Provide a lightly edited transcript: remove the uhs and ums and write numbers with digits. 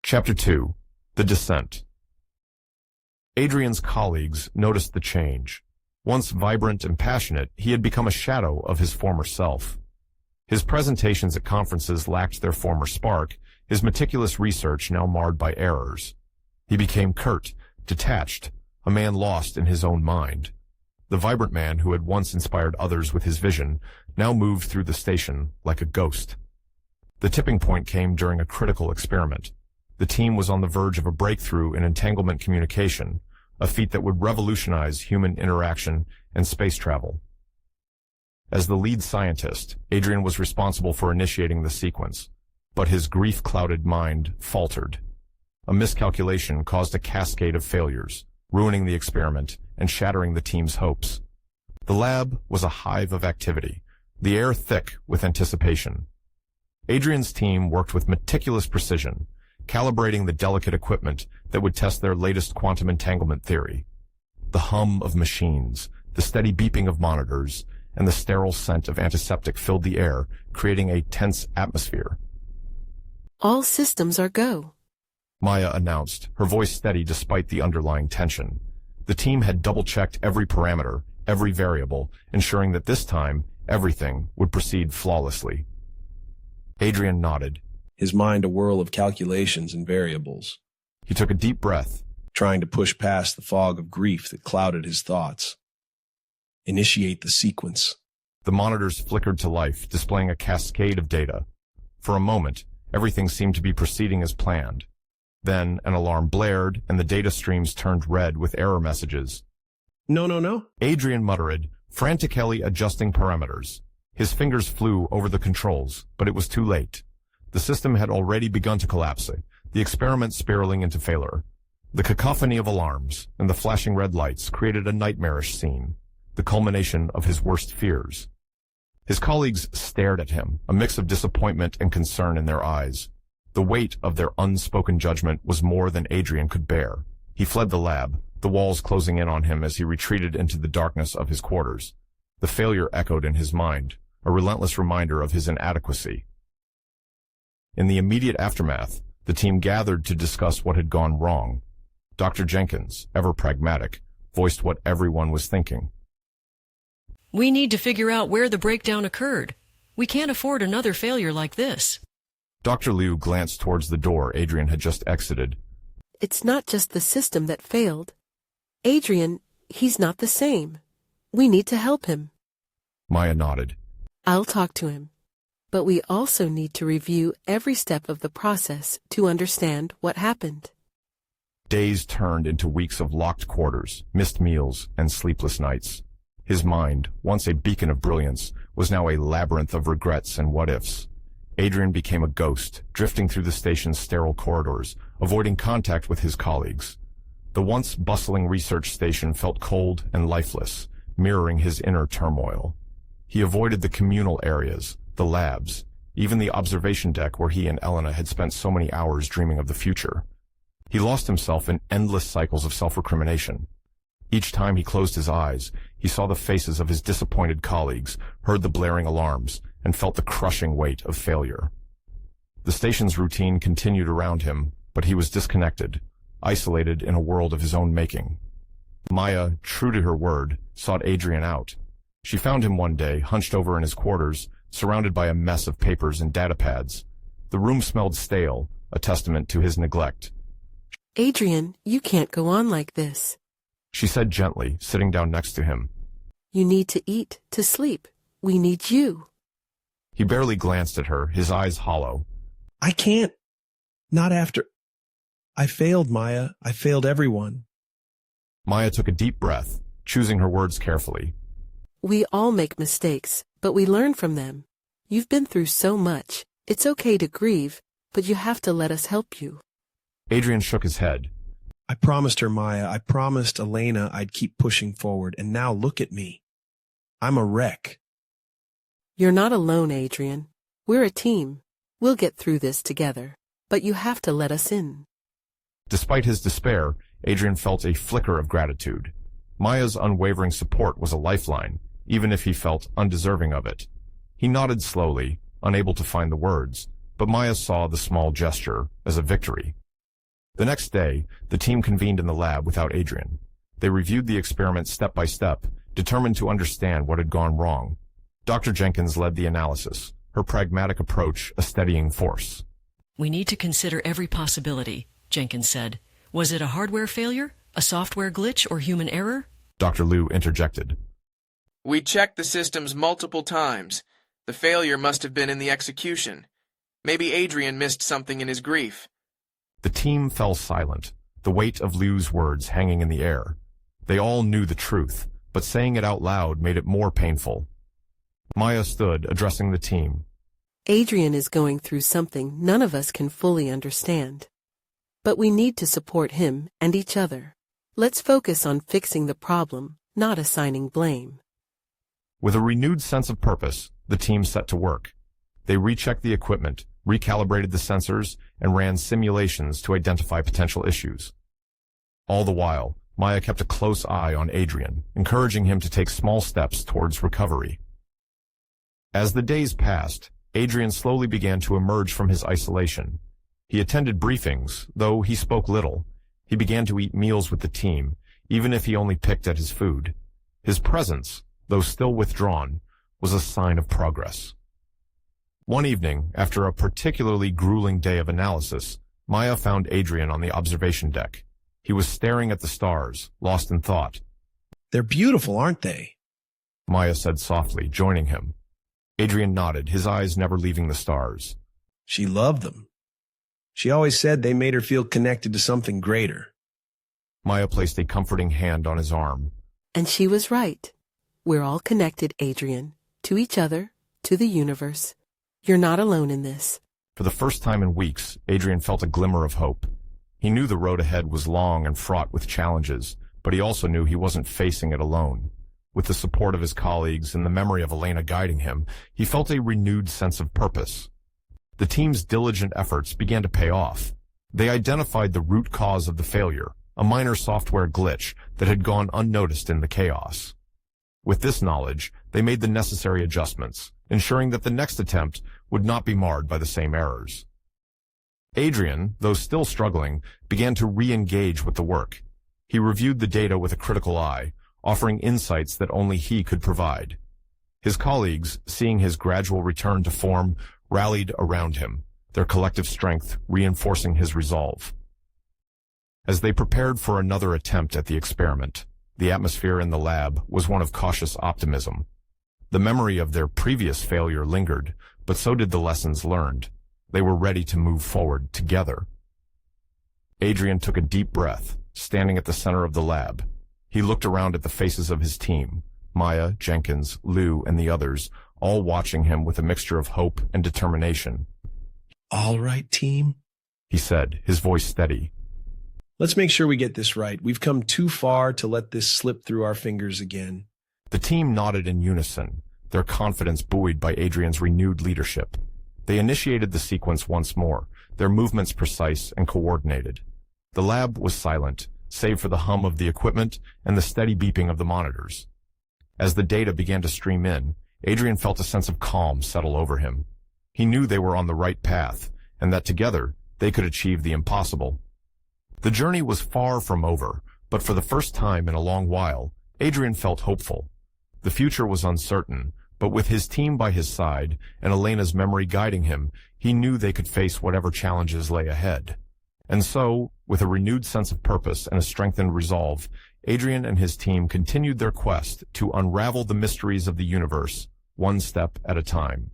Chapter 2. The Descent. Adrian's colleagues noticed the change. Once vibrant and passionate, he had become a shadow of his former self. His presentations at conferences lacked their former spark, his meticulous research now marred by errors. He became curt, detached, a man lost in his own mind. The vibrant man who had once inspired others with his vision now moved through the station like a ghost. The tipping point came during a critical experiment. The team was on the verge of a breakthrough in entanglement communication, a feat that would revolutionize human interaction and space travel. As the lead scientist, Adrian was responsible for initiating the sequence, but his grief-clouded mind faltered. A miscalculation caused a cascade of failures, ruining the experiment and shattering the team's hopes. The lab was a hive of activity, the air thick with anticipation. Adrian's team worked with meticulous precision, calibrating the delicate equipment that would test their latest quantum entanglement theory. The hum of machines, the steady beeping of monitors, and the sterile scent of antiseptic filled the air, creating a tense atmosphere. All systems are go, Maya announced, her voice steady despite the underlying tension. The team had double-checked every parameter, every variable, ensuring that this time, everything would proceed flawlessly. Adrian nodded. His mind a whirl of calculations and variables. He took a deep breath, trying to push past the fog of grief that clouded his thoughts. Initiate the sequence. The monitors flickered to life, displaying a cascade of data. For a moment, everything seemed to be proceeding as planned. Then an alarm blared, and the data streams turned red with error messages. No. Adrian muttered, frantically adjusting parameters. His fingers flew over the controls, but it was too late. The system had already begun to collapse, the experiment spiraling into failure. The cacophony of alarms and the flashing red lights created a nightmarish scene, the culmination of his worst fears. His colleagues stared at him, a mix of disappointment and concern in their eyes. The weight of their unspoken judgment was more than Adrian could bear. He fled the lab, the walls closing in on him as he retreated into the darkness of his quarters. The failure echoed in his mind, a relentless reminder of his inadequacy. In the immediate aftermath, the team gathered to discuss what had gone wrong. Dr. Jenkins, ever pragmatic, voiced what everyone was thinking. We need to figure out where the breakdown occurred. We can't afford another failure like this. Dr. Liu glanced towards the door Adrian had just exited. It's not just the system that failed. Adrian, he's not the same. We need to help him. Maya nodded. I'll talk to him. But we also need to review every step of the process to understand what happened. Days turned into weeks of locked quarters, missed meals, and sleepless nights. His mind, once a beacon of brilliance, was now a labyrinth of regrets and what-ifs. Adrian became a ghost, drifting through the station's sterile corridors, avoiding contact with his colleagues. The once bustling research station felt cold and lifeless, mirroring his inner turmoil. He avoided the communal areas, the labs, even the observation deck where he and Elena had spent so many hours dreaming of the future. He lost himself in endless cycles of self-recrimination. Each time he closed his eyes, he saw the faces of his disappointed colleagues, heard the blaring alarms, and felt the crushing weight of failure. The station's routine continued around him, but he was disconnected, isolated in a world of his own making. Maya, true to her word, sought Adrian out. She found him one day, hunched over in his quarters, surrounded by a mess of papers and data pads. The room smelled stale, a testament to his neglect. Adrian, you can't go on like this, she said gently, sitting down next to him. You need to eat, to sleep. We need you. He barely glanced at her, his eyes hollow. I can't. Not after. I failed, Maya. I failed everyone. Maya took a deep breath, choosing her words carefully. We all make mistakes, but we learn from them. You've been through so much. It's okay to grieve, but you have to let us help you. Adrian shook his head. I promised her, Maya. I promised Elena I'd keep pushing forward, and now look at me. I'm a wreck. You're not alone, Adrian. We're a team. We'll get through this together, but you have to let us in. Despite his despair, Adrian felt a flicker of gratitude. Maya's unwavering support was a lifeline, even if he felt undeserving of it. He nodded slowly, unable to find the words, but Maya saw the small gesture as a victory. The next day, the team convened in the lab without Adrian. They reviewed the experiment step by step, determined to understand what had gone wrong. Dr. Jenkins led the analysis, her pragmatic approach a steadying force. We need to consider every possibility, Jenkins said. Was it a hardware failure, a software glitch, or human error? Dr. Liu interjected. We checked the systems multiple times. The failure must have been in the execution. Maybe Adrian missed something in his grief. The team fell silent, the weight of Liu's words hanging in the air. They all knew the truth, but saying it out loud made it more painful. Maya stood, addressing the team. Adrian is going through something none of us can fully understand. But we need to support him and each other. Let's focus on fixing the problem, not assigning blame. With a renewed sense of purpose, the team set to work. They rechecked the equipment, recalibrated the sensors, and ran simulations to identify potential issues. All the while, Maya kept a close eye on Adrian, encouraging him to take small steps towards recovery. As the days passed, Adrian slowly began to emerge from his isolation. He attended briefings, though he spoke little. He began to eat meals with the team, even if he only picked at his food. His presence, though still withdrawn, was a sign of progress. One evening, after a particularly grueling day of analysis, Maya found Adrian on the observation deck. He was staring at the stars, lost in thought. They're beautiful, aren't they? Maya said softly, joining him. Adrian nodded, his eyes never leaving the stars. She loved them. She always said they made her feel connected to something greater. Maya placed a comforting hand on his arm. And she was right. We're all connected, Adrian, to each other, to the universe. You're not alone in this. For the first time in weeks, Adrian felt a glimmer of hope. He knew the road ahead was long and fraught with challenges, but he also knew he wasn't facing it alone. With the support of his colleagues and the memory of Elena guiding him, he felt a renewed sense of purpose. The team's diligent efforts began to pay off. They identified the root cause of the failure, a minor software glitch that had gone unnoticed in the chaos. With this knowledge, they made the necessary adjustments, ensuring that the next attempt would not be marred by the same errors. Adrian, though still struggling, began to re-engage with the work. He reviewed the data with a critical eye, offering insights that only he could provide. His colleagues, seeing his gradual return to form, rallied around him, their collective strength reinforcing his resolve. As they prepared for another attempt at the experiment, the atmosphere in the lab was one of cautious optimism. The memory of their previous failure lingered, but so did the lessons learned. They were ready to move forward together. Adrian took a deep breath, standing at the center of the lab. He looked around at the faces of his team, Maya, Jenkins, Liu, and the others, all watching him with a mixture of hope and determination. All right, team, He said, his voice steady. let's make sure we get this right. We've come too far to let this slip through our fingers again. The team nodded in unison, their confidence buoyed by Adrian's renewed leadership. They initiated the sequence once more, their movements precise and coordinated. The lab was silent, save for the hum of the equipment and the steady beeping of the monitors. As the data began to stream in, Adrian felt a sense of calm settle over him. He knew they were on the right path, and that together they could achieve the impossible. The journey was far from over, but for the first time in a long while, Adrian felt hopeful. The future was uncertain, but with his team by his side and Elena's memory guiding him, he knew they could face whatever challenges lay ahead. And so, with a renewed sense of purpose and a strengthened resolve, Adrian and his team continued their quest to unravel the mysteries of the universe, one step at a time.